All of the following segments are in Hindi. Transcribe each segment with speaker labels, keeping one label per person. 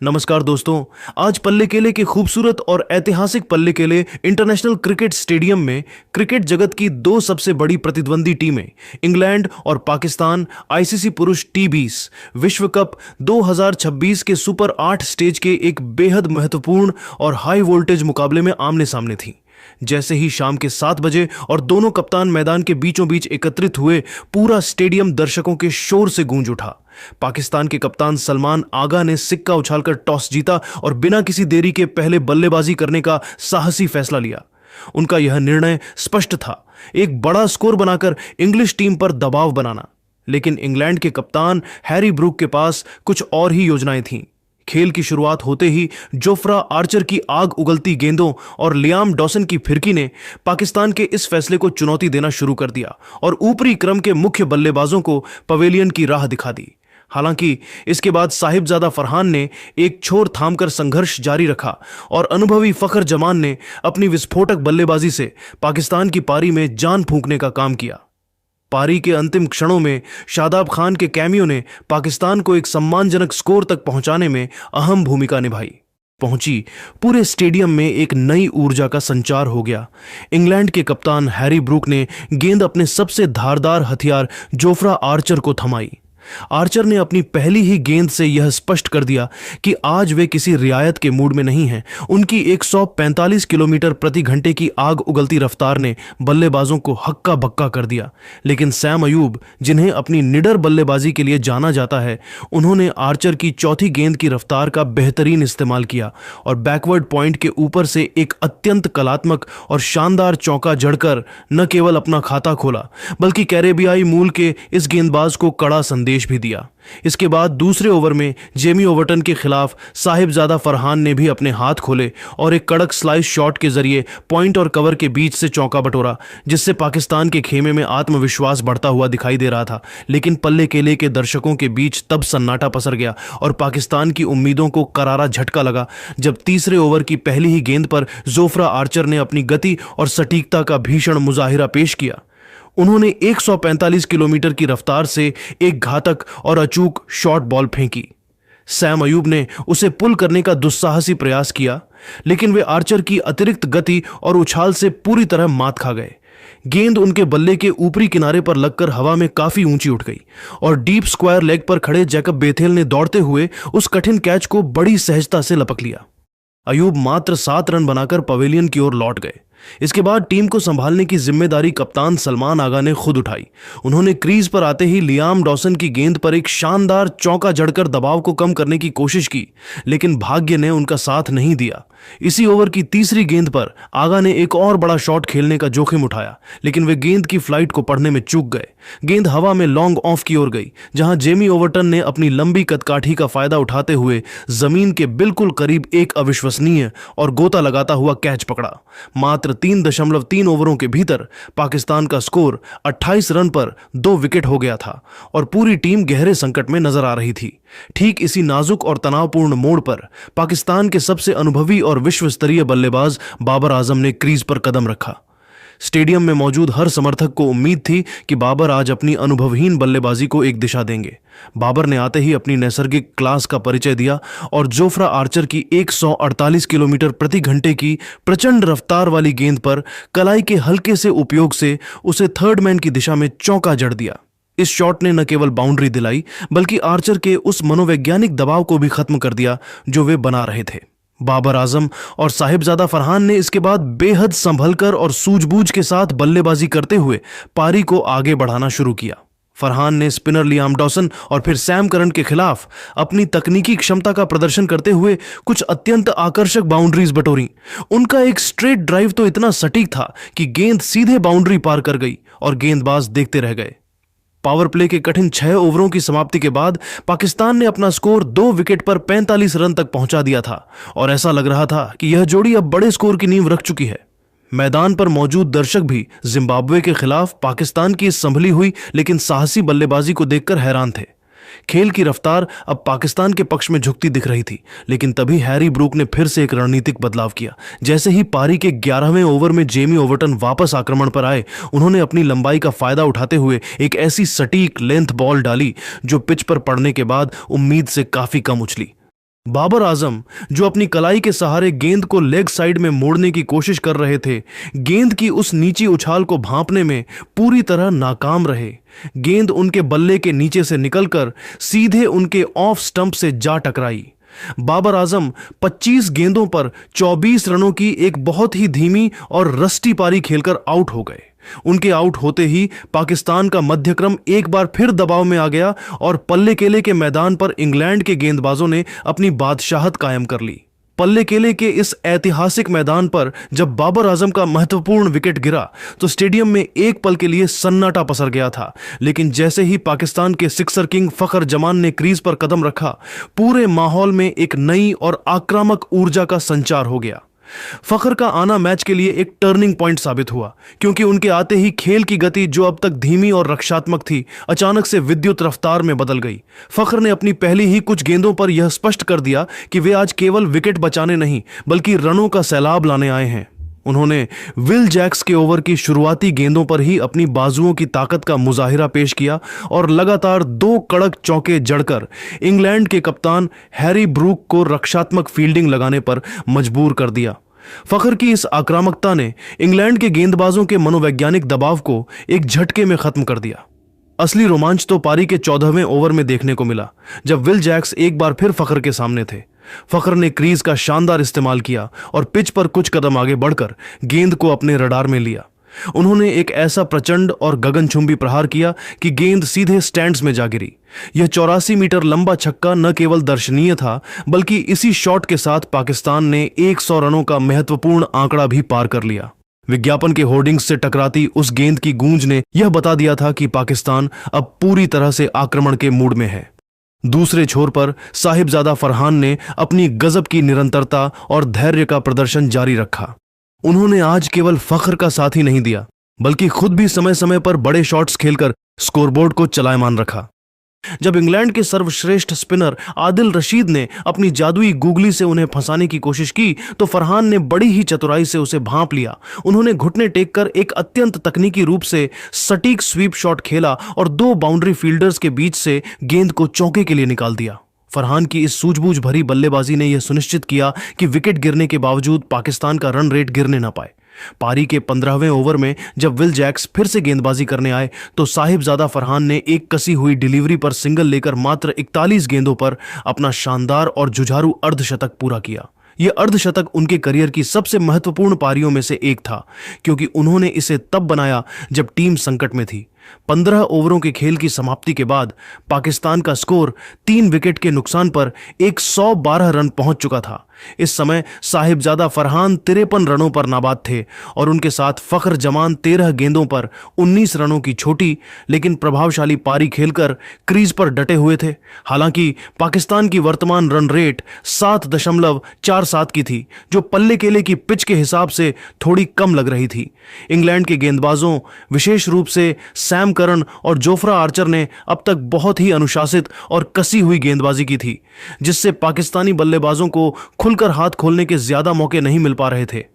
Speaker 1: नमस्कार दोस्तों। आज पल्ले केले के खूबसूरत और ऐतिहासिक पल्ले केले इंटरनेशनल क्रिकेट स्टेडियम में क्रिकेट जगत की दो सबसे बड़ी प्रतिद्वंदी टीमें इंग्लैंड और पाकिस्तान आईसीसी पुरुष T20 विश्व कप 2026 के सुपर 8 स्टेज के एक बेहद महत्वपूर्ण और हाई वोल्टेज मुकाबले में आमने सामने थीं। जैसे ही शाम के 7 बजे और दोनों कप्तान मैदान के बीचों बीच एकत्रित हुए, पूरा स्टेडियम दर्शकों के शोर से गूंज उठा। पाकिस्तान के कप्तान सलमान आगा ने सिक्का उछालकर टॉस जीता और बिना किसी देरी के पहले बल्लेबाजी करने का साहसी फैसला लिया। उनका यह निर्णय स्पष्ट था, एक बड़ा स्कोर बनाकर इंग्लिश टीम पर दबाव बनाना। लेकिन इंग्लैंड के कप्तान हैरी ब्रूक के पास कुछ और ही योजनाएं थीं। खेल की शुरुआत होते ही जोफ्रा आर्चर की आग उगलती गेंदों और लियाम डॉसन की फिरकी ने पाकिस्तान के इस फैसले को चुनौती देना शुरू कर दिया और ऊपरी क्रम के मुख्य बल्लेबाजों को पवेलियन की राह दिखा दी। हालांकि इसके बाद साहिबजादा फरहान ने एक छोर थामकर संघर्ष जारी रखा और अनुभवी फखर जमान ने अपनी विस्फोटक बल्लेबाजी से पाकिस्तान की पारी में जान फूंकने का काम किया। पारी के अंतिम क्षणों में शादाब खान के कैमियो ने पाकिस्तान को एक सम्मानजनक स्कोर तक पहुंचाने में अहम भूमिका निभाई। पूरे स्टेडियम में एक नई ऊर्जा का संचार हो गया। इंग्लैंड के कप्तान हैरी ब्रूक ने गेंद अपने सबसे धारदार हथियार जोफ्रा आर्चर को थमाई। आर्चर ने अपनी पहली ही गेंद से यह स्पष्ट कर दिया कि आज वे किसी रियायत के मूड में नहीं हैं। उनकी 145 किलोमीटर प्रति घंटे की आग उगलती रफ्तार ने बल्लेबाजों को हक्का बक्का कर दिया। लेकिन सैम अयूब, जिन्हें अपनी निडर बल्लेबाजी के लिए जाना जाता है, उन्होंने आर्चर की चौथी गेंद की रफ्तार का बेहतरीन इस्तेमाल किया और बैकवर्ड पॉइंट के ऊपर से एक अत्यंत कलात्मक और शानदार चौका जड़कर न केवल अपना खाता खोला, बल्कि कैरेबियाई मूल के इस गेंदबाज को कड़ा संदेश भी दिया। इसके बाद दूसरे ओवर में जेमी ओवर्टन के खिलाफ साहिबजादा फरहान ने भी अपने हाथ खोले और एक कड़क स्लाइस शॉट के जरिए पॉइंट और कवर के बीच से चौका बटोरा, जिससे पाकिस्तान के खेमे में आत्मविश्वास बढ़ता हुआ दिखाई दे रहा था। लेकिन पल्ले केले के दर्शकों के बीच तब सन्नाटा पसर गया और पाकिस्तान की उम्मीदों को करारा झटका लगा जब तीसरे ओवर की पहली ही गेंद पर जोफ्रा आर्चर ने अपनी गति और सटीकता का भीषण मुजाहिरा पेश किया। उन्होंने 145 किलोमीटर की रफ्तार से एक घातक और अचूक शॉर्ट बॉल फेंकी। सैम अयूब ने उसे पुल करने का दुस्साहसी प्रयास किया, लेकिन वे आर्चर की अतिरिक्त गति और उछाल से पूरी तरह मात खा गए। गेंद उनके बल्ले के ऊपरी किनारे पर लगकर हवा में काफी ऊंची उठ गई और डीप स्क्वायर लेग पर खड़े जैकब बेथेल ने दौड़ते हुए उस कठिन कैच को बड़ी सहजता से लपक लिया। अयूब मात्र 7 रन बनाकर पवेलियन की ओर लौट गए। इसके बाद टीम को संभालने की जिम्मेदारी कप्तान सलमान आगा ने खुद उठाई। उन्होंने क्रीज पर आते ही लियाम डॉसन की गेंद पर एक शानदार चौका जड़कर दबाव को कम करने की कोशिश की, लेकिन भाग्य ने उनका साथ नहीं दिया। इसी ओवर की तीसरी गेंद पर आगा ने एक और बड़ा शॉट खेलने का जोखिम उठाया, लेकिन वे गेंद की फ्लाइट को पढ़ने में चूक गए। गेंद हवा में लॉन्ग ऑफ की ओर गई, जहां जेमी ओवर्टन ने अपनी लंबी कदकाठी का फायदा उठाते हुए जमीन के बिल्कुल करीब एक अविश्वसनीय और गोता लगाता हुआ कैच पकड़ा। मात्र 3.3 ओवरों के भीतर पाकिस्तान का स्कोर 28 रन पर 2 विकेट हो गया था और पूरी टीम गहरे संकट में नजर आ रही थी। ठीक इसी नाजुक और तनावपूर्ण मोड़ पर पाकिस्तान के सबसे अनुभवी और विश्व स्तरीय बल्लेबाज बाबर आजम ने क्रीज पर कदम रखा। स्टेडियम में मौजूद हर समर्थक को उम्मीद थी कि बाबर आज अपनी अनुभवहीन बल्लेबाजी को एक दिशा देंगे। बाबर ने आते ही अपनी नैसर्गिक क्लास का परिचय दिया और जोफ्रा आर्चर की 148 किलोमीटर प्रति घंटे की प्रचंड रफ्तार वाली गेंद पर कलाई के हल्के से उपयोग से उसे थर्ड मैन की दिशा में चौका जड़ दिया। इस शॉट ने न केवल बाउंड्री दिलाई, बल्कि आर्चर के उस मनोवैज्ञानिक दबाव को भी खत्म कर दिया जो वे बना रहे थे। बाबर आजम और साहिबजादा फरहान ने इसके बाद बेहद संभलकर और सूझबूझ के साथ बल्लेबाजी करते हुए पारी को आगे बढ़ाना शुरू किया। फरहान ने स्पिनर लियाम डॉसन और फिर सैम करन के खिलाफ अपनी तकनीकी क्षमता का प्रदर्शन करते हुए कुछ अत्यंत आकर्षक बाउंड्रीज बटोरी। उनका एक स्ट्रेट ड्राइव तो इतना सटीक था कि गेंद सीधे बाउंड्री पार कर गई और गेंदबाज देखते रह गए। पावर प्ले के कठिन 6 ओवरों की समाप्ति के बाद पाकिस्तान ने अपना स्कोर 2 विकेट पर 45 रन तक पहुंचा दिया था और ऐसा लग रहा था कि यह जोड़ी अब बड़े स्कोर की नींव रख चुकी है। मैदान पर मौजूद दर्शक भी जिम्बाब्वे के खिलाफ पाकिस्तान की इस संभली हुई लेकिन साहसी बल्लेबाजी को देखकर हैरान थे। खेल की रफ्तार अब पाकिस्तान के पक्ष में झुकती दिख रही थी, लेकिन तभी हैरी ब्रूक ने फिर से एक रणनीतिक बदलाव किया। जैसे ही पारी के 11वें ओवर में जेमी ओवर्टन वापस आक्रमण पर आए, उन्होंने अपनी लंबाई का फायदा उठाते हुए एक ऐसी सटीक लेंथ बॉल डाली जो पिच पर पड़ने के बाद उम्मीद से काफी कम उछली। बाबर आजम, जो अपनी कलाई के सहारे गेंद को लेग साइड में मोड़ने की कोशिश कर रहे थे, गेंद की उस नीची उछाल को भांपने में पूरी तरह नाकाम रहे। गेंद उनके बल्ले के नीचे से निकलकर सीधे उनके ऑफ स्टंप से जा टकराई। बाबर आजम 25 गेंदों पर 24 रनों की एक बहुत ही धीमी और रस्टी पारी खेलकर आउट हो गए। उनके आउट होते ही पाकिस्तान का मध्यक्रम एक बार फिर दबाव में आ गया और पल्ले केले के मैदान पर इंग्लैंड के गेंदबाजों ने अपनी बादशाहत कायम कर ली। पल्ले केले के इस ऐतिहासिक मैदान पर जब बाबर आजम का महत्वपूर्ण विकेट गिरा तो स्टेडियम में एक पल के लिए सन्नाटा पसर गया था, लेकिन जैसे ही पाकिस्तान के सिक्सर किंग फखर जमान ने क्रीज पर कदम रखा, पूरे माहौल में एक नई और आक्रामक ऊर्जा का संचार हो गया। फखर का आना मैच के लिए एक टर्निंग पॉइंट साबित हुआ, क्योंकि उनके आते ही खेल की गति, जो अब तक धीमी और रक्षात्मक थी, अचानक से विद्युत रफ्तार में बदल गई। फखर ने अपनी पहली ही कुछ गेंदों पर यह स्पष्ट कर दिया कि वे आज केवल विकेट बचाने नहीं बल्कि रनों का सैलाब लाने आए हैं। उन्होंने विल जैक्स के ओवर की शुरुआती गेंदों पर ही अपनी बाजुओं की ताकत का मुजाहिरा पेश किया और लगातार 2 कड़क चौके जड़कर इंग्लैंड के कप्तान हैरी ब्रूक को रक्षात्मक फील्डिंग लगाने पर मजबूर कर दिया। फखर की इस आक्रामकता ने इंग्लैंड के गेंदबाजों के मनोवैज्ञानिक दबाव को एक झटके में खत्म कर दिया। असली रोमांच तो पारी के 14वें ओवर में देखने को मिला, जब विल जैक्स एक बार फिर फखर के सामने थे। फखर ने क्रीज का शानदार इस्तेमाल किया और पिच पर कुछ कदम आगे बढ़कर गेंद को अपने रडार में लिया। उन्होंने एक ऐसा प्रचंड और गगनचुंबी प्रहार किया कि गेंद सीधे स्टैंड्स में जा गिरी। यह 84 मीटर लंबा छक्का न केवल दर्शनीय था, बल्कि इसी शॉट के साथ पाकिस्तान ने 100 रनों का महत्वपूर्ण आंकड़ा भी पार कर लिया। विज्ञापन के होर्डिंग्स से टकराती उस गेंद की गूंज ने यह बता दिया था कि पाकिस्तान अब पूरी तरह से आक्रमण के मूड में है। दूसरे छोर पर साहिबजादा फरहान ने अपनी गजब की निरंतरता और धैर्य का प्रदर्शन जारी रखा। उन्होंने आज केवल फखर का साथ ही नहीं दिया, बल्कि खुद भी समय समय पर बड़े शॉट्स खेलकर स्कोरबोर्ड को चलायमान रखा। जब इंग्लैंड के सर्वश्रेष्ठ स्पिनर आदिल रशीद ने अपनी जादुई गूगली से उन्हें फंसाने की कोशिश की, तो फरहान ने बड़ी ही चतुराई से उसे भांप लिया। उन्होंने घुटने टेककर एक अत्यंत तकनीकी रूप से सटीक स्वीप शॉट खेला और 2 बाउंड्री फील्डर्स के बीच से गेंद को चौके के लिए निकाल दिया। फरहान की इस सूझबूझ भरी बल्लेबाजी ने यह सुनिश्चित किया कि विकेट गिरने के बावजूद पाकिस्तान का रन रेट गिरने न पाए। पारी के 15वें ओवर में जब विल जैक्स फिर से गेंदबाजी करने आए, तो साहिबजादा फरहान ने एक कसी हुई डिलीवरी पर सिंगल लेकर मात्र 41 गेंदों पर अपना शानदार और जुझारू अर्धशतक पूरा किया। यह अर्धशतक उनके करियर की सबसे महत्वपूर्ण पारियों में से एक था, क्योंकि उन्होंने इसे तब बनाया जब टीम संकट में थी। 15 ओवरों के खेल की समाप्ति के बाद पाकिस्तान का स्कोर 3 विकेट के नुकसान पर 112 रन पहुंच चुका था। इस समय साहिबजादा फरहान 53 रनों पर नाबाद थे और उनके साथ फखर जमान 13 गेंदों पर 19 रनों की छोटी लेकिन प्रभावशाली पारी खेलकर क्रीज पर डटे हुए थे। हालांकि पाकिस्तान की वर्तमान रन रेट 7.47 की थी, जो पल्ले केले की पिच के हिसाब से थोड़ी कम लग रही थी। इंग्लैंड के गेंदबाजों, विशेष रूप से सैम करन और जोफ्रा आर्चर ने अब तक बहुत ही अनुशासित और कसी हुई गेंदबाजी की थी, जिससे पाकिस्तानी बल्लेबाजों को खुलकर हाथ खोलने के ज्यादा मौके नहीं मिल पा रहे थे।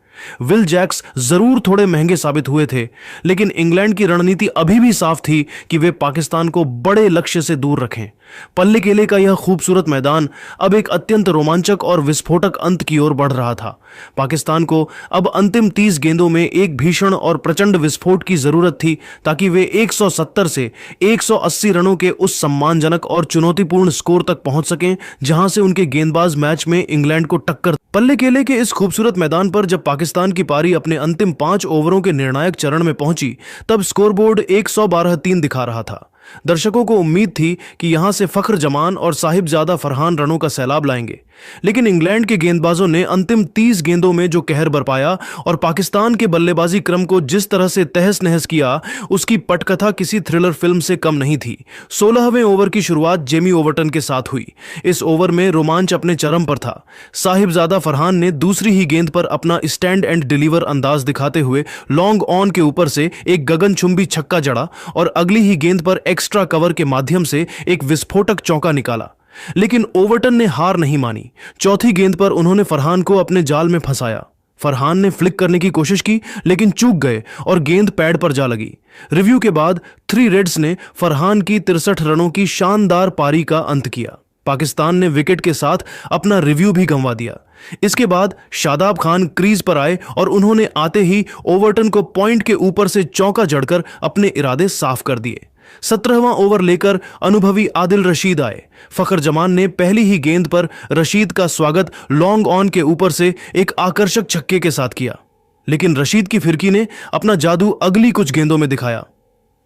Speaker 1: विल जैक्स जरूर थोड़े महंगे साबित हुए थे, लेकिन इंग्लैंड की रणनीति अभी भी साफ थी कि वे पाकिस्तान को बड़े लक्ष्य से दूर रखें। पल्ले केले का यह खूबसूरत मैदान अब एक अत्यंत रोमांचक और विस्फोटक अंत की ओर बढ़ रहा था। पाकिस्तान को अब अंतिम 30 गेंदों में एक भीषण और प्रचंड विस्फोट की जरूरत थी, ताकि वे 170 से 180 रनों के उस सम्मानजनक और चुनौतीपूर्ण स्कोर तक पहुंच सकें, जहां से उनके गेंदबाज मैच में इंग्लैंड को टक्कर। पल्ले केले के इस खूबसूरत मैदान पर जब पाकिस्तान की पारी अपने अंतिम 5 ओवरों के निर्णायक चरण में पहुंची, तब स्कोरबोर्ड 112-3 दिखा रहा था। दर्शकों को उम्मीद थी कि यहां से फखर जमान और साहिबजादा फरहान रनों का सैलाब लाएंगे, लेकिन इंग्लैंड के गेंदबाजों ने अंतिम 30 गेंदों में जो कहर बरपाया और पाकिस्तान के बल्लेबाजी क्रम को जिस तरह से तहस नहस किया, उसकी पटकथा किसी थ्रिलर फिल्म से कम नहीं थी। 16वें ओवर की शुरुआत जेमी ओवर्टन के साथ हुई। इस ओवर में रोमांच अपने चरम पर था। साहिबजादा फरहान ने दूसरी ही गेंद पर अपना स्टैंड एंड डिलीवर अंदाज दिखाते हुए लॉन्ग ऑन के ऊपर से एक गगनचुंबी छक्का जड़ा और अगली ही गेंद पर एक्स्ट्रा कवर के माध्यम से एक विस्फोटक चौका निकाला। लेकिन ओवर्टन ने हार नहीं मानी। चौथी गेंद पर उन्होंने फरहान को अपने जाल में फंसाया। फरहान ने फ्लिक करने की कोशिश की, लेकिन चूक गए और गेंद पैड पर जा लगी। रिव्यू के बाद 3 रेड्स ने फरहान की 63 रनों की शानदार पारी का अंत किया। पाकिस्तान ने विकेट के साथ अपना रिव्यू भी गंवा दिया। इसके बाद शादाब खान क्रीज पर आए और उन्होंने आते ही ओवरटन को पॉइंट के ऊपर से चौका जड़कर अपने इरादे साफ कर दिए। 17वां ओवर लेकर अनुभवी आदिल रशीद आए। फखर जमान ने पहली ही गेंद पर रशीद का स्वागत लॉन्ग ऑन के ऊपर से एक आकर्षक छक्के के साथ किया, लेकिन रशीद की फिरकी ने अपना जादू अगली कुछ गेंदों में दिखाया।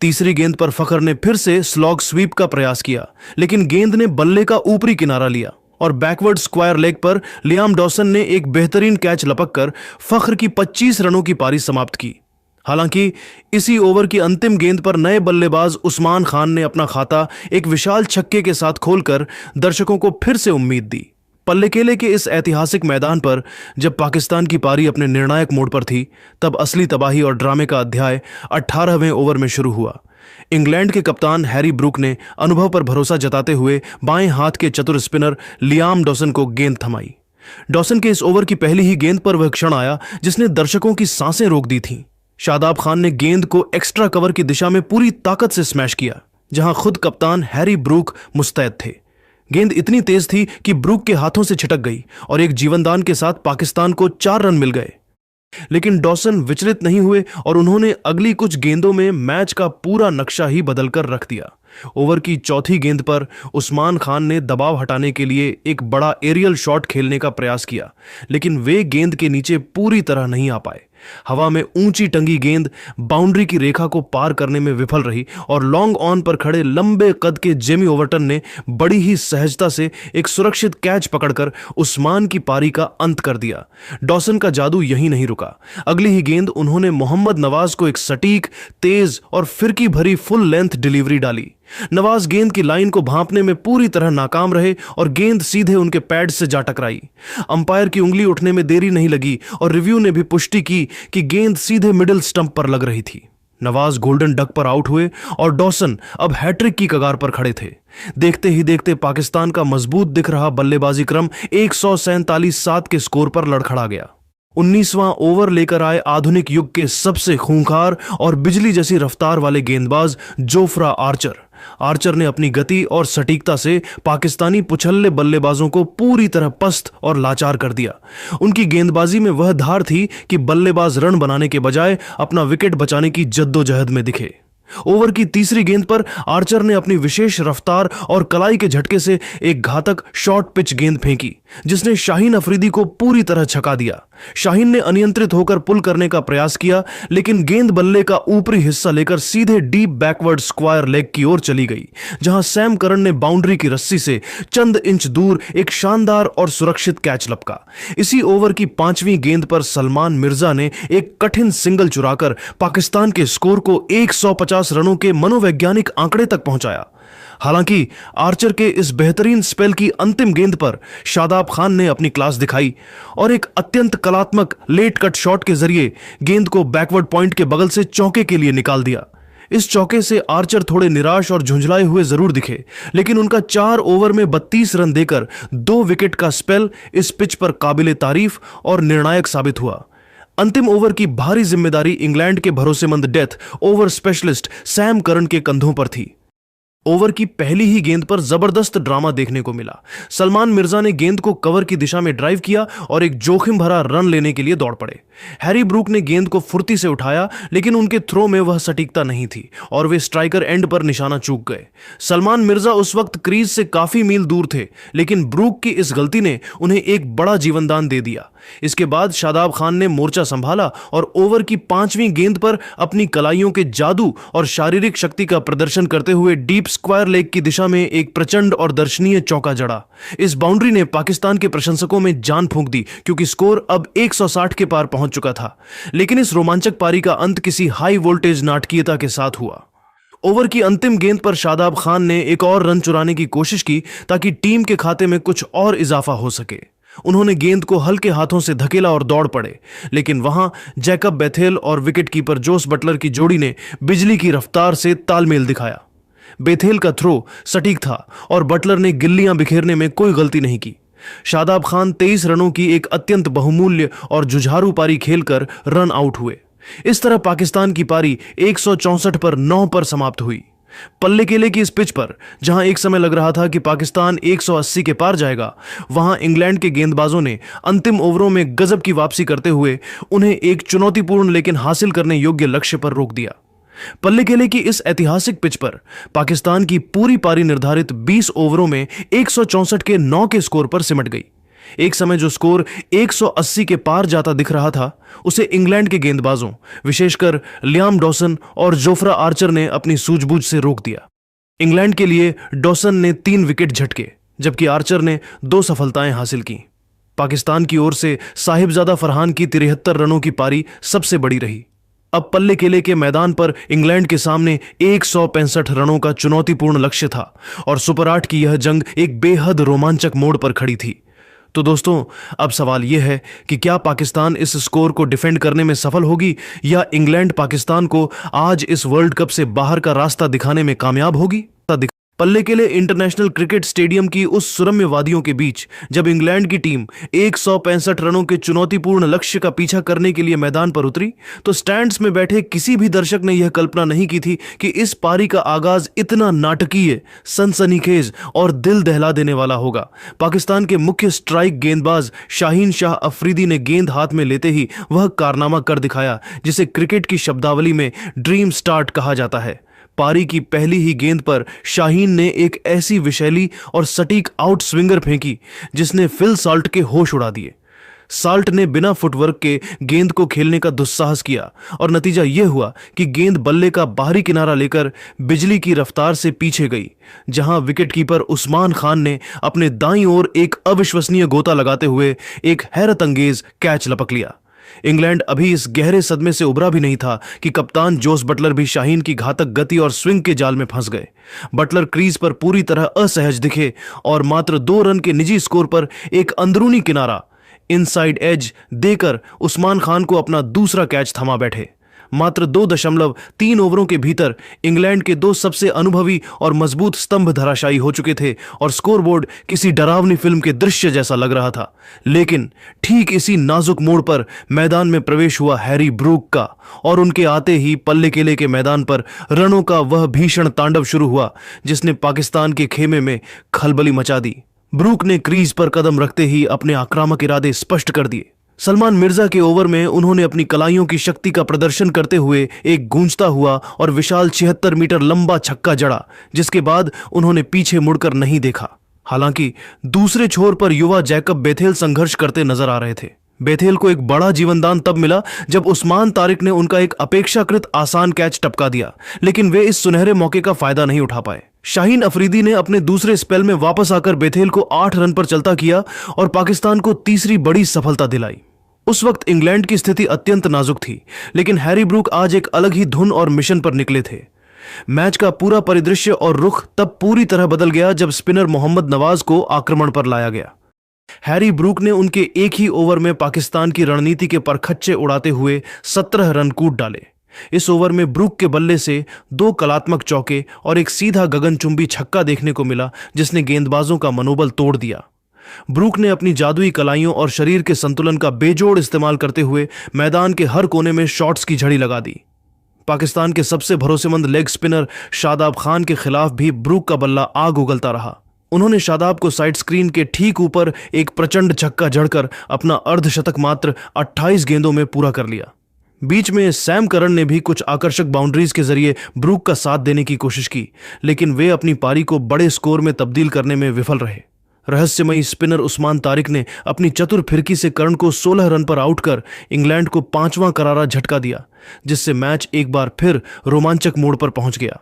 Speaker 1: तीसरी गेंद पर फखर ने फिर से स्लॉग स्वीप का प्रयास किया, लेकिन गेंद ने बल्ले का ऊपरी किनारा लिया और बैकवर्ड स्क्वायर लेग पर लियाम डॉसन ने एक बेहतरीन कैच लपककर फखर की 25 रनों की पारी समाप्त की। हालांकि इसी ओवर की अंतिम गेंद पर नए बल्लेबाज उस्मान खान ने अपना खाता एक विशाल छक्के के साथ खोलकर दर्शकों को फिर से उम्मीद दी। पल्लेकेले के इस ऐतिहासिक मैदान पर जब पाकिस्तान की पारी अपने निर्णायक मोड़ पर थी, तब असली तबाही और ड्रामे का अध्याय 18वें ओवर में शुरू हुआ। इंग्लैंड के कप्तान हैरी ब्रूक ने अनुभव पर भरोसा जताते हुए बाएं हाथ के चतुर स्पिनर लियाम डॉसन को गेंद थमाई। डॉसन के इस ओवर की पहली ही गेंद पर वह क्षण आया जिसने दर्शकों की सांसें रोक दी थीं। शादाब खान ने गेंद को एक्स्ट्रा कवर की दिशा में पूरी ताकत से स्मैश किया, जहां खुद कप्तान हैरी ब्रूक मुस्तैद थे। गेंद इतनी तेज थी कि ब्रूक के हाथों से छिटक गई और एक जीवनदान के साथ पाकिस्तान को 4 रन मिल गए। लेकिन डॉसन विचलित नहीं हुए और उन्होंने अगली कुछ गेंदों में मैच का पूरा नक्शा ही बदलकर रख दिया। ओवर की चौथी गेंद पर उस्मान खान ने दबाव हटाने के लिए एक बड़ा एरियल शॉट खेलने का प्रयास किया, लेकिन वे गेंद के नीचे पूरी तरह नहीं आ पाए। हवा में ऊंची टंगी गेंद बाउंड्री की रेखा को पार करने में विफल रही और लॉन्ग ऑन पर खड़े लंबे कद के जेमी ओवरटन ने बड़ी ही सहजता से एक सुरक्षित कैच पकड़कर उस्मान की पारी का अंत कर दिया। डॉसन का जादू यहीं नहीं रुका। अगली ही गेंद उन्होंने मोहम्मद नवाज को एक सटीक, तेज और फिरकी भरी फुल लेंथ डिलीवरी डाली। नवाज गेंद की लाइन को भांपने में पूरी तरह नाकाम रहे और गेंद सीधे उनके पैड से जा टकराई। अंपायर की उंगली उठने में देरी नहीं लगी और रिव्यू ने भी पुष्टि की कि गेंद सीधे मिडिल स्टंप पर लग रही थी। नवाज गोल्डन डक पर आउट हुए और डॉसन अब हैट्रिक की कगार पर खड़े थे। देखते ही देखते पाकिस्तान का मजबूत दिख रहा बल्लेबाजी क्रम 147-7 के स्कोर पर लड़खड़ा गया। 19वां ओवर लेकर आए आधुनिक युग के सबसे खूंखार और बिजली जैसी रफ्तार वाले गेंदबाज जोफ्रा आर्चर ने अपनी गति और सटीकता से पाकिस्तानी पुछल्ले बल्लेबाजों को पूरी तरह पस्त और लाचार कर दिया। उनकी गेंदबाजी में वह धार थी कि बल्लेबाज रन बनाने के बजाय अपना विकेट बचाने की जद्दोजहद में दिखे। ओवर की तीसरी गेंद पर आर्चर ने अपनी विशेष रफ्तार और कलाई के झटके से एक घातक शॉर्ट पिच गेंद फेंकी, जिसने शाहीन अफरीदी को पूरी तरह छका दिया। शाहीन ने अनियंत्रित होकर पुल करने का प्रयास किया, लेकिन गेंद बल्ले का ऊपरी हिस्सा लेकर सीधे डीप बैकवर्ड स्क्वायर लेग की ओर चली गई, जहां सैम करन ने बाउंड्री की रस्सी से चंद इंच दूर एक शानदार और सुरक्षित कैच लपका। इसी ओवर की 5वीं गेंद पर सलमान मिर्जा ने एक कठिन सिंगल चुराकर पाकिस्तान के स्कोर को 150 रनों के मनोवैज्ञानिक आंकड़े तक पहुंचाया। हालांकि आर्चर के इस बेहतरीन स्पेल की अंतिम गेंद पर शादाब खान ने अपनी क्लास दिखाई और एक अत्यंत कलात्मक लेट कट शॉट के जरिए गेंद को बैकवर्ड पॉइंट के बगल से चौके के लिए निकाल दिया। इस चौके से आर्चर थोड़े निराश और झुंझलाए हुए जरूर दिखे, लेकिन उनका 4 ओवर में 32 रन देकर 2 विकेट का स्पेल इस पिच पर काबिले तारीफ और निर्णायक साबित हुआ। अंतिम ओवर की भारी जिम्मेदारी इंग्लैंड के भरोसेमंद death over specialist Sam Curran के कंधों पर थी। ओवर की पहली ही गेंद पर जबरदस्त ड्रामा देखने को मिला। सलमान मिर्जा ने गेंद को कवर की दिशा में ड्राइव किया और एक जोखिम भरा रन लेने के लिए दौड़ पड़े। हैरी ब्रूक ने गेंद को फुर्ती से उठाया, लेकिन उनके थ्रो में वह सटीकता नहीं थी और वे स्ट्राइकर एंड पर निशाना चूक गए। सलमान मिर्जा उस वक्त क्रीज से काफी मील दूर थे, लेकिन ब्रूक की इस गलती ने उन्हें एक बड़ा जीवनदान दे दिया। इसके बाद शादाब खान ने मोर्चा संभाला और ओवर की 5वीं गेंद पर अपनी कलाइयों के जादू और शारीरिक शक्ति का प्रदर्शन करते हुए डीप स्क्वायर लेग की दिशा में एक प्रचंड और दर्शनीय चौका जड़ा। इस बाउंड्री ने पाकिस्तान के प्रशंसकों में जान फूंक दी, क्योंकि स्कोर अब 160 के पार पहुंच चुका था। लेकिन इस रोमांचक पारी का अंत किसी हाई वोल्टेज नाटकीयता के साथ हुआ। ओवर की अंतिम गेंद पर शादाब खान ने एक और रन चुराने की कोशिश की ताकि टीम के खाते में कुछ और इजाफा हो सके। उन्होंने गेंद को हल्के हाथों से धकेला और दौड़ पड़े, लेकिन वहां जैकब बेथेल और विकेटकीपर जोस बटलर की जोड़ी ने बिजली की रफ्तार से तालमेल दिखाया। बेथेल का थ्रो सटीक था और बटलर ने गिल्लियां बिखेरने में कोई गलती नहीं की। शादाब खान 23 रनों की एक अत्यंत बहुमूल्य और जुझारू पारी खेलकर रन आउट हुए। इस तरह पाकिस्तान की पारी 164 पर 9 पर समाप्त हुई। पल्ले केले की इस पिच पर जहां एक समय लग रहा था कि पाकिस्तान 180 के पार जाएगा, वहां इंग्लैंड के गेंदबाजों ने अंतिम ओवरों में गजब की वापसी करते हुए उन्हें एक चुनौतीपूर्ण लेकिन हासिल करने योग्य लक्ष्य पर रोक दिया। पल्ले केले की इस ऐतिहासिक पिच पर पाकिस्तान की पूरी पारी निर्धारित 20 ओवरों में 164 के 9 के स्कोर पर सिमट गई। एक समय जो स्कोर 180 के पार जाता दिख रहा था, उसे इंग्लैंड के गेंदबाजों, विशेषकर लियाम डॉसन और जोफ्रा आर्चर ने अपनी सूझबूझ से रोक दिया। इंग्लैंड के लिए डॉसन ने 3 विकेट झटके, जबकि आर्चर ने 2 सफलताएं हासिल की। पाकिस्तान की ओर से साहिबजादा फरहान की 73 रनों की पारी सबसे बड़ी रही। अब पल्ले केले के मैदान पर इंग्लैंड के सामने 165 रनों का चुनौतीपूर्ण लक्ष्य था और सुपर 8 की यह जंग एक बेहद रोमांचक मोड़ पर खड़ी थी। तो दोस्तों, अब सवाल यह है कि क्या पाकिस्तान इस स्कोर को डिफेंड करने में सफल होगी या इंग्लैंड पाकिस्तान को आज इस वर्ल्ड कप से बाहर का रास्ता दिखाने में कामयाब होगी? पल्ले केले इंटरनेशनल क्रिकेट स्टेडियम की उस सुरम्य वादियों के बीच जब इंग्लैंड की टीम 165 रनों के चुनौतीपूर्ण लक्ष्य का पीछा करने के लिए मैदान पर उतरी, तो स्टैंड्स में बैठे किसी भी दर्शक ने यह कल्पना नहीं की थी कि इस पारी का आगाज इतना नाटकीय, सनसनीखेज और दिल दहला देने वाला होगा। पाकिस्तान के मुख्य स्ट्राइक गेंदबाज शाहीन शाह अफरीदी ने गेंद हाथ में लेते ही वह कारनामा कर दिखाया जिसे क्रिकेट की शब्दावली में ड्रीम स्टार्ट कहा जाता है। पारी की पहली ही गेंद पर शाहीन ने एक ऐसी विशैली और सटीक आउट स्विंगर फेंकी जिसने फिल साल्ट के होश उड़ा दिए। साल्ट ने बिना फुटवर्क के गेंद को खेलने का दुस्साहस किया और नतीजा यह हुआ कि गेंद बल्ले का बाहरी किनारा लेकर बिजली की रफ्तार से पीछे गई, जहां विकेटकीपर उस्मान खान ने अपने दाईं ओर एक अविश्वसनीय गोता लगाते हुए एक हैरत अंगेज कैच लपक लिया। इंग्लैंड अभी इस गहरे सदमे से उबरा भी नहीं था कि कप्तान जोस बटलर भी शाहीन की घातक गति और स्विंग के जाल में फंस गए। बटलर क्रीज पर पूरी तरह असहज दिखे और मात्र 2 रन के निजी स्कोर पर एक अंदरूनी किनारा, इनसाइड एज देकर उस्मान खान को अपना दूसरा कैच थमा बैठे। मात्र 2.3 ओवरों के भीतर इंग्लैंड के 2 सबसे अनुभवी और मजबूत स्तंभ धराशायी हो चुके थे और स्कोरबोर्ड किसी डरावनी फिल्म के दृश्य जैसा लग रहा था। लेकिन ठीक इसी नाजुक मोड़ पर मैदान में प्रवेश हुआ हैरी ब्रूक का और उनके आते ही पल्ले केले के मैदान पर रनों का वह भीषण तांडव शुरू हुआ जिसने पाकिस्तान के खेमे में खलबली मचा दी। ब्रूक ने क्रीज पर कदम रखते ही अपने आक्रामक इरादे स्पष्ट कर दिए। सलमान मिर्जा के ओवर में उन्होंने अपनी कलाइयों की शक्ति का प्रदर्शन करते हुए एक गूंजता हुआ और विशाल 76 मीटर लंबा छक्का जड़ा, जिसके बाद उन्होंने पीछे मुड़कर नहीं देखा। हालांकि दूसरे छोर पर युवा जैकब बेथेल संघर्ष करते नजर आ रहे थे। बेथेल को एक बड़ा जीवनदान तब मिला जब उस्मान तारिक ने उनका एक अपेक्षाकृत आसान कैच टपका दिया, लेकिन वे इस सुनहरे मौके का फायदा नहीं उठा पाए। शाहीन अफरीदी ने अपने दूसरे स्पेल में वापस आकर बेथेल को 8 रन पर चलता किया और पाकिस्तान को तीसरी बड़ी सफलता दिलाई। उस वक्त इंग्लैंड की स्थिति अत्यंत नाजुक थी, लेकिन हैरी ब्रूक आज एक अलग ही धुन और मिशन पर निकले थे। मैच का पूरा परिदृश्य और रुख तब पूरी तरह बदल गया जब स्पिनर मोहम्मद नवाज को आक्रमण पर लाया गया। हैरी ब्रूक ने उनके एक ही ओवर में पाकिस्तान की रणनीति के परखच्चे उड़ाते हुए 17 रन कूट डाले। इस ओवर में ब्रूक के बल्ले से 2 कलात्मक चौके और एक सीधा गगनचुंबी छक्का देखने को मिला जिसने गेंदबाजों का मनोबल तोड़ दिया। ब्रूक ने अपनी जादुई कलाइयों और शरीर के संतुलन का बेजोड़ इस्तेमाल करते हुए मैदान के हर कोने में शॉट्स की झड़ी लगा दी। पाकिस्तान के सबसे भरोसेमंद लेग स्पिनर शादाब खान के खिलाफ भी ब्रूक का बल्ला आग उगलता रहा। उन्होंने शादाब को साइड स्क्रीन के ठीक ऊपर एक प्रचंड छक्का जड़कर अपना अर्धशतक मात्र 28 गेंदों में पूरा कर लिया। बीच में सैम करन ने भी कुछ आकर्षक बाउंड्रीज के जरिए ब्रूक का साथ देने की कोशिश की, लेकिन वे अपनी पारी को बड़े स्कोर में तब्दील करने में विफल रहे। रहस्यमयी स्पिनर उस्मान तारिक ने अपनी चतुर फिरकी से करण को 16 रन पर आउट कर इंग्लैंड को 5वां करारा झटका दिया, जिससे मैच एक बार फिर रोमांचक मोड़ पर पहुंच गया।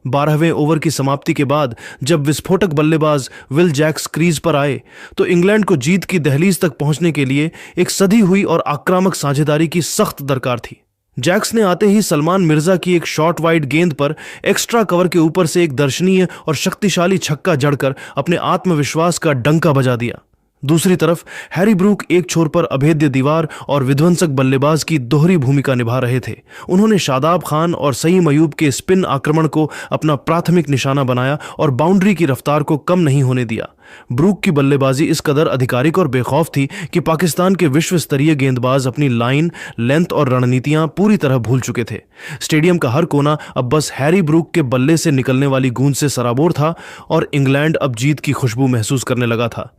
Speaker 1: 12वें ओवर की समाप्ति के बाद जब विस्फोटक बल्लेबाज विल जैक्स क्रीज पर आए तो इंग्लैंड को जीत की दहलीज तक पहुंचने के लिए एक सधी हुई और आक्रामक साझेदारी की सख्त दरकार थी। जैक्स ने आते ही सलमान मिर्जा की एक शॉर्ट वाइड गेंद पर एक्स्ट्रा कवर के ऊपर से एक दर्शनीय और शक्तिशाली छक्का जड़कर अपने आत्मविश्वास का डंका बजा दिया। दूसरी तरफ हैरी ब्रूक एक छोर पर अभेद्य दीवार और विध्वंसक बल्लेबाज की दोहरी भूमिका निभा रहे थे। उन्होंने शादाब खान और सईम अयूब के स्पिन आक्रमण को अपना प्राथमिक निशाना बनाया और बाउंड्री की रफ्तार को कम नहीं होने दिया। ब्रूक की बल्लेबाजी इस कदर आधिकारिक और बेखौफ थी कि पाकिस्तान के विश्व स्तरीय गेंदबाज अपनी लाइन, लेंथ और रणनीतियां पूरी तरह भूल चुके थे। स्टेडियम का हर कोना अब बस हैरी ब्रूक के बल्ले से निकलने वाली गूंज से सराबोर था और इंग्लैंड अब जीत की खुशबू महसूस करने लगा था।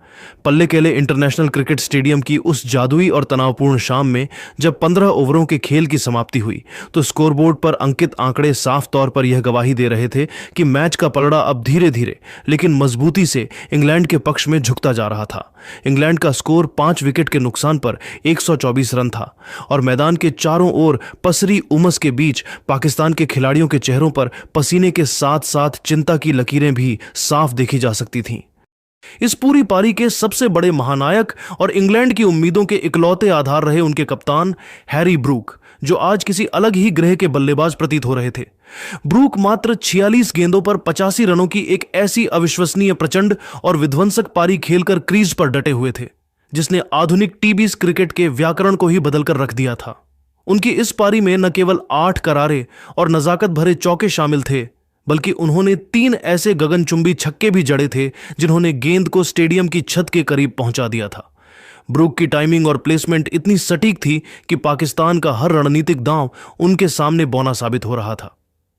Speaker 1: पल्लेकेले इंटरनेशनल क्रिकेट स्टेडियम की उस जादुई और तनावपूर्ण शाम में जब 15 ओवरों के खेल की समाप्ति हुई तो स्कोरबोर्ड पर अंकित आंकड़े साफ तौर पर यह गवाही दे रहे थे कि मैच का पलड़ा अब धीरे धीरे लेकिन मजबूती से इंग्लैंड के पक्ष में झुकता जा रहा था। इंग्लैंड का स्कोर 5 विकेट के नुकसान पर 124 रन था और मैदान के चारों ओर पसरी उमस के बीच पाकिस्तान के खिलाड़ियों के चेहरों पर पसीने के साथ साथ चिंता की लकीरें भी साफ देखी जा सकती थीं। इस पूरी पारी के सबसे बड़े महानायक और इंग्लैंड की उम्मीदों के इकलौते आधार रहे उनके कप्तान हैरी ब्रूक, जो आज किसी अलग ही ग्रह के बल्लेबाज प्रतीत हो रहे थे। ब्रूक मात्र 46 गेंदों पर 85 रनों की एक ऐसी अविश्वसनीय, प्रचंड और विध्वंसक पारी खेलकर क्रीज पर डटे हुए थे जिसने आधुनिक टी20 क्रिकेट के व्याकरण को ही बदलकर रख दिया था। उनकी इस पारी में न केवल 8 करारे और नजाकत भरे चौके शामिल थे, बल्कि उन्होंने 3 ऐसे गगनचुंबी छक्के भी जड़े थे जिन्होंने गेंद को स्टेडियम की छत के करीब पहुंचा दिया था। ब्रूक की टाइमिंग और प्लेसमेंट इतनी सटीक थी कि पाकिस्तान का हर रणनीतिक दांव उनके सामने बौना साबित हो रहा था।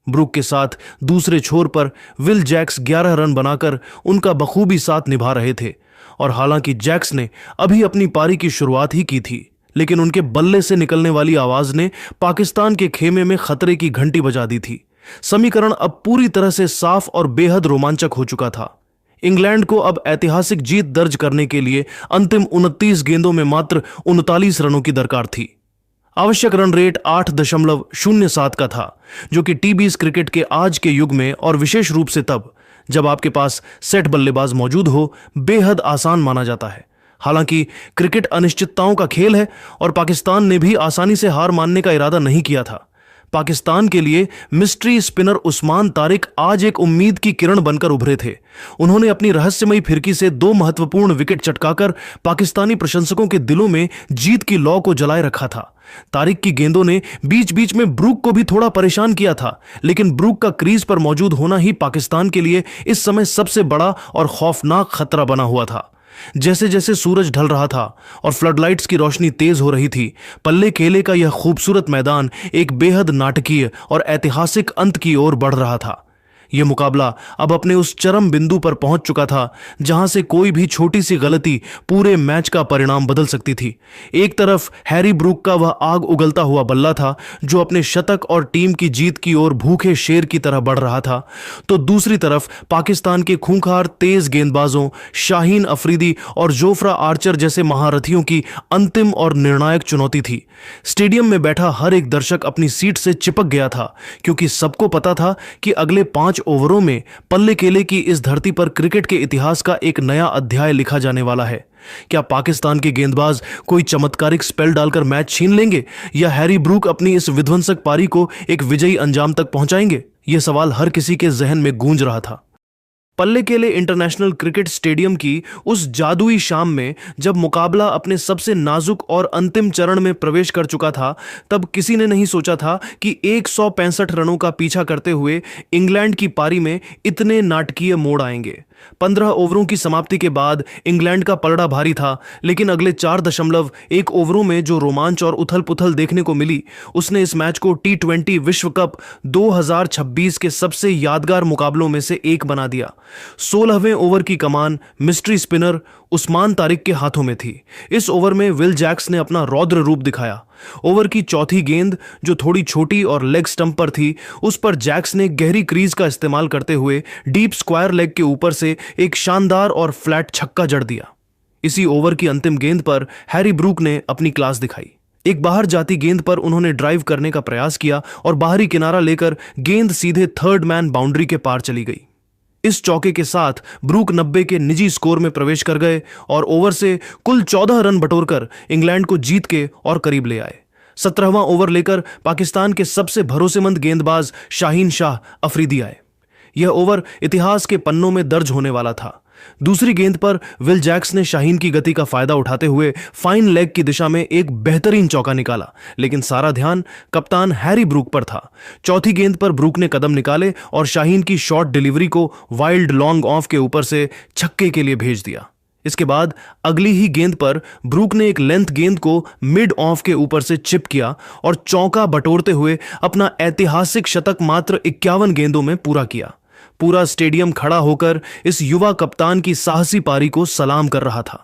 Speaker 1: ब्रूक के साथ दूसरे छोर पर विल जैक्स 11 रन बनाकर उनका बखूबी साथ निभा रहे थे और हालांकि जैक्स ने अभी अपनी पारी की शुरुआत ही की थी, लेकिन उनके बल्ले से निकलने वाली आवाज ने पाकिस्तान के खेमे में खतरे की घंटी बजा दी थी। समीकरण अब पूरी तरह से साफ और बेहद रोमांचक हो चुका था। इंग्लैंड को अब ऐतिहासिक जीत दर्ज करने के लिए अंतिम 29 गेंदों में मात्र 39 रनों की दरकार थी। आवश्यक रन रेट 8.07 का था, जो कि टी20 क्रिकेट के आज के युग में और विशेष रूप से तब जब आपके पास सेट बल्लेबाज मौजूद हो, बेहद आसान माना जाता है। हालांकि क्रिकेट अनिश्चितताओं का खेल है और पाकिस्तान ने भी आसानी से हार मानने का इरादा नहीं किया था। पाकिस्तान के लिए मिस्ट्री स्पिनर उस्मान तारिक आज एक उम्मीद की किरण बनकर उभरे थे। उन्होंने अपनी रहस्यमयी फिरकी से 2 महत्वपूर्ण विकेट चटकाकर पाकिस्तानी प्रशंसकों के दिलों में जीत की लौ को जलाए रखा था। तारिक की गेंदों ने बीच बीच में ब्रूक को भी थोड़ा परेशान किया था, लेकिन ब्रूक का क्रीज पर मौजूद होना ही पाकिस्तान के लिए इस समय सबसे बड़ा और खौफनाक खतरा बना हुआ था। जैसे जैसे सूरज ढल रहा था और फ्लडलाइट्स की रोशनी तेज हो रही थी, पल्लेकेले का यह खूबसूरत मैदान एक बेहद नाटकीय और ऐतिहासिक अंत की ओर बढ़ रहा था। यह मुकाबला अब अपने उस चरम बिंदु पर पहुंच चुका था जहां से कोई भी छोटी सी गलती पूरे मैच का परिणाम बदल सकती थी। एक तरफ हैरी ब्रूक का वह आग उगलता हुआ बल्ला था जो अपने शतक और टीम की जीत की ओर भूखे शेर की तरह बढ़ रहा था, तो दूसरी तरफ पाकिस्तान के खूंखार तेज गेंदबाजों शाहीन अफरीदी और जोफ्रा आर्चर जैसे महारथियों की अंतिम और निर्णायक चुनौती थी। स्टेडियम में बैठा हर एक दर्शक अपनी सीट से चिपक गया था, क्योंकि सबको पता था कि अगले 5 ओवरों में पल्लेकेले की इस धरती पर क्रिकेट के इतिहास का एक नया अध्याय लिखा जाने वाला है। क्या पाकिस्तान के गेंदबाज कोई चमत्कारिक स्पेल डालकर मैच छीन लेंगे या हैरी ब्रूक अपनी इस विध्वंसक पारी को एक विजयी अंजाम तक पहुंचाएंगे? यह सवाल हर किसी के जहन में गूंज रहा था। पल्लेकेले इंटरनेशनल क्रिकेट स्टेडियम की उस जादुई शाम में जब मुकाबला अपने सबसे नाजुक और अंतिम चरण में प्रवेश कर चुका था, तब किसी ने नहीं सोचा था कि 165 रनों का पीछा करते हुए इंग्लैंड की पारी में इतने नाटकीय मोड़ आएंगे। 15 ओवरों की समाप्ति के बाद इंग्लैंड का पलड़ा भारी था, लेकिन अगले 4.1 ओवरों में जो रोमांच और उथल पुथल देखने को मिली, उसने इस मैच को T20 विश्व कप 2026 के सबसे यादगार मुकाबलों में से एक बना दिया। 16वें ओवर की कमान मिस्ट्री स्पिनर उस्मान तारिक के हाथों में थी। इस ओवर में विल जैक्स ने अपना रौद्र रूप दिखाया। ओवर की चौथी गेंद, जो थोड़ी छोटी और लेग स्टंप पर थी, उस पर जैक्स ने गहरी क्रीज का इस्तेमाल करते हुए डीप स्क्वायर लेग के ऊपर से एक शानदार और फ्लैट छक्का जड़ दिया। इसी ओवर की अंतिम गेंद पर हैरी ब्रूक ने अपनी क्लास दिखाई। एक बाहर जाती गेंद पर उन्होंने ड्राइव करने का प्रयास किया और बाहरी किनारा लेकर गेंद सीधे थर्ड मैन बाउंड्री के पार चली गई। इस चौके के साथ ब्रूक 90 के निजी स्कोर में प्रवेश कर गए और ओवर से कुल 14 रन बटोरकर इंग्लैंड को जीत के और करीब ले आए। 17वां ओवर लेकर पाकिस्तान के सबसे भरोसेमंद गेंदबाज शाहीन शाह अफरीदी आए। यह ओवर इतिहास के पन्नों में दर्ज होने वाला था। दूसरी गेंद पर विल जैक्स ने शाहीन की गति का फायदा उठाते हुए फाइन लेग की दिशा में एक बेहतरीन चौका निकाला, लेकिन सारा ध्यान कप्तान हैरी ब्रूक पर था। चौथी गेंद पर ब्रूक ने कदम निकाले और शाहीन की शॉर्ट डिलीवरी को वाइल्ड लॉन्ग ऑफ के ऊपर से छक्के के लिए भेज दिया। इसके बाद अगली ही गेंद पर ब्रूक ने एक लेंथ गेंद को मिड ऑफ के ऊपर से चिप किया और चौका बटोरते हुए अपना ऐतिहासिक शतक मात्र 51 गेंदों में पूरा किया। पूरा स्टेडियम खड़ा होकर इस युवा कप्तान की साहसी पारी को सलाम कर रहा था,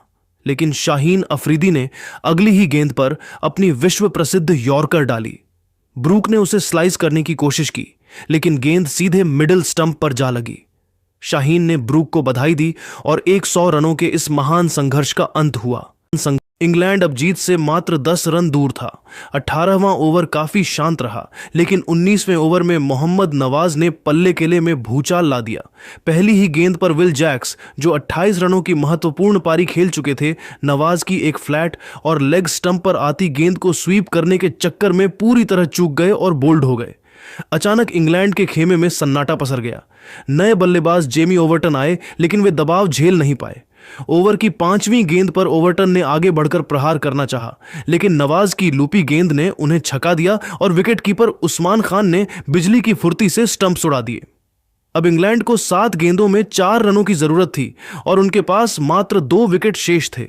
Speaker 1: लेकिन शाहीन अफरीदी ने अगली ही गेंद पर अपनी विश्व प्रसिद्ध यॉर्कर डाली। ब्रूक ने उसे स्लाइस करने की कोशिश की, लेकिन गेंद सीधे मिडिल स्टंप पर जा लगी। शाहीन ने ब्रूक को बधाई दी और 100 रनों के इस महान संघर्ष का अंत हुआ। इंग्लैंड अब जीत से मात्र 10 रन दूर था। 18वां ओवर काफी शांत रहा, लेकिन 19वें ओवर में मोहम्मद नवाज ने पल्ले केले में भूचाल ला दिया। पहली ही गेंद पर विल जैक्स, जो 28 रनों की महत्वपूर्ण पारी खेल चुके थे, नवाज की एक फ्लैट और लेग स्टंप पर आती गेंद को स्वीप करने के चक्कर में पूरी तरह चूक गए और बोल्ड हो गए। अचानक इंग्लैंड के खेमे में सन्नाटा पसर गया। नए बल्लेबाज जेमी ओवर्टन आए, लेकिन वे दबाव झेल नहीं पाए। ओवर की 5वीं गेंद पर ओवर्टन ने आगे बढ़कर प्रहार करना चाहा, लेकिन नवाज की लूपी गेंद ने उन्हें छका दिया और विकेटकीपर उस्मान खान ने बिजली की फुर्ती से स्टंप्स उड़ा दिए। अब इंग्लैंड को 7 गेंदों में 4 रनों की जरूरत थी और उनके पास मात्र 2 विकेट शेष थे।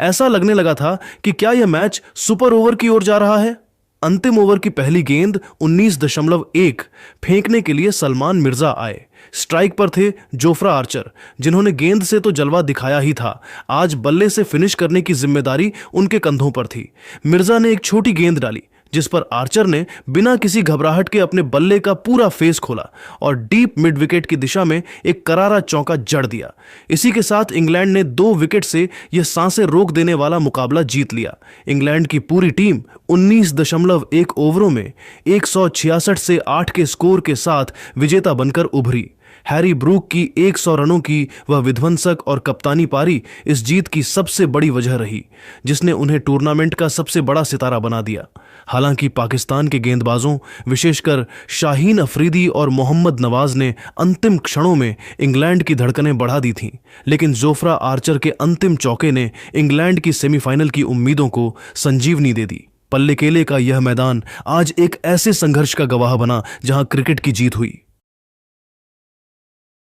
Speaker 1: ऐसा लगने लगा था कि क्या यह मैच सुपर ओवर की ओर जा रहा है। अंतिम ओवर की पहली गेंद 19.1 फेंकने के लिए सलमान मिर्जा आए। स्ट्राइक पर थे जोफ्रा आर्चर, जिन्होंने गेंद से तो जलवा दिखाया ही था, आज बल्ले से फिनिश करने की जिम्मेदारी उनके कंधों पर थी। मिर्जा ने एक छोटी गेंद डाली, जिस पर आर्चर ने बिना किसी घबराहट के अपने बल्ले का पूरा फेस खोला और डीप मिड विकेट की दिशा में एक करारा चौका जड़ दिया। इसी के साथ इंग्लैंड ने 2 विकेट से यह सांसें रोक देने वाला मुकाबला जीत लिया। इंग्लैंड की पूरी टीम 19.1 ओवरों में 166 से 8 के स्कोर के साथ विजेता बनकर उभरी। हैरी ब्रूक की 100 रनों की वह विध्वंसक और कप्तानी पारी इस जीत की सबसे बड़ी वजह रही, जिसने उन्हें टूर्नामेंट का सबसे बड़ा सितारा बना दिया। हालांकि पाकिस्तान के गेंदबाजों, विशेषकर शाहीन अफरीदी और मोहम्मद नवाज ने अंतिम क्षणों में इंग्लैंड की धड़कनें बढ़ा दी थीं, लेकिन जोफ्रा आर्चर के अंतिम चौके ने इंग्लैंड की सेमीफाइनल की उम्मीदों को संजीवनी दे दी। पल्ले केले का यह मैदान आज एक ऐसे संघर्ष का गवाह बना जहां क्रिकेट की जीत हुई।